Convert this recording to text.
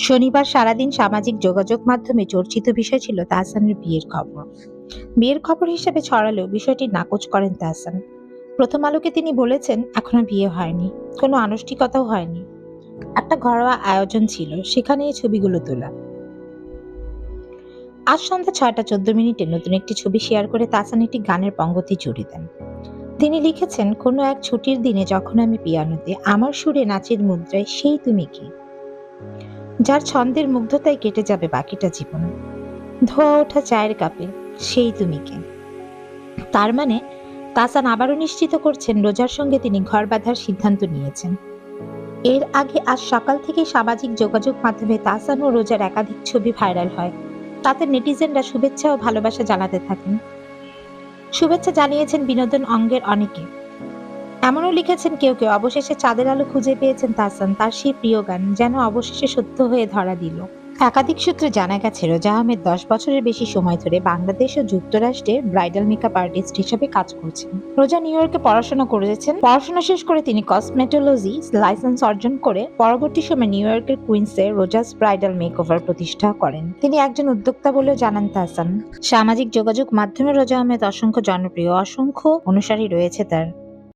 শনিবার সারাদিন সামাজিক যোগাযোগ মাধ্যমে চর্চিত বিষয় ছিল তাহসানের বিয়ের খবর। বিয়ের খবর হিসেবে ছড়ালেও বিষয়টি নাকচ করেন তাহসান। প্রথম আলোকে তিনি বলেছেন, এখনো বিয়ে হয়নি, কোনো আনুষ্ঠানিকতাও হয়নি, একটা ঘরোয়া আয়োজন ছিল, সেখানে এই ছবিগুলো তোলা। আজ সন্ধ্যা 6টা 14 মিনিটে নতুন একটি ছবি শেয়ার করে তাহসান একটি গানের পঙ্গতি জুড়ে দেন। তিনি লিখেছেন, কোনো এক ছুটির দিনে যখন আমি পিয়ানোতে আমার সুরে নাচের মুদ্রায় সেই তুমি কি, যার ছন্দের মুগ্ধতায় কেটে যাবে বাকিটা জীবন, ধোয়া ওঠা চায়ের কাপে সেই তুমি কে। তার মানে তাহসান আবারও নিশ্চিত করছেন রোজার সঙ্গে তিনি ঘর বাঁধার সিদ্ধান্ত নিয়েছেন। এর আগে আজ সকাল থেকে সামাজিক যোগাযোগ মাধ্যমে তাহসান ও রোজার একাধিক ছবি ভাইরাল হয়। তাতে নেটিজেনরা শুভেচ্ছা ও ভালোবাসা জানাতে থাকেন। শুভেচ্ছা জানিয়েছেন বিনোদন অঙ্গের অনেকে। এমনও লিখেছেন কেউ কেউ, অবশেষে চাঁদের আলো খুঁজে পেয়েছেন তাহসান, তার সেই প্রিয় গান যেন অবশেষে সত্য হয়ে ধরা দিল। একাধিক সূত্রে জানা গেছে, রোজা আহমেদ 10 বছরের বেশি সময় ধরে বাংলাদেশ ও যুক্তরাষ্ট্রে ব্রাইডাল মেকআপ আর্টিস্ট হিসেবে কাজ করছেন। রোজা নিউ ইয়র্কে পড়াশোনা করেছেন। পড়াশোনা শেষ করে তিনি কসমেটোলজি লাইসেন্স অর্জন করে পরবর্তী সময় নিউ ইয়র্কের কুইন্সে রোজাস ব্রাইডাল মেকওভার প্রতিষ্ঠা করেন। তিনি একজন উদ্যোক্তা বলেও জানান তাহসান। সামাজিক যোগাযোগ মাধ্যমে রোজা আহমেদ অসংখ্য জনপ্রিয়, অসংখ্য অনুসারী রয়েছে তার।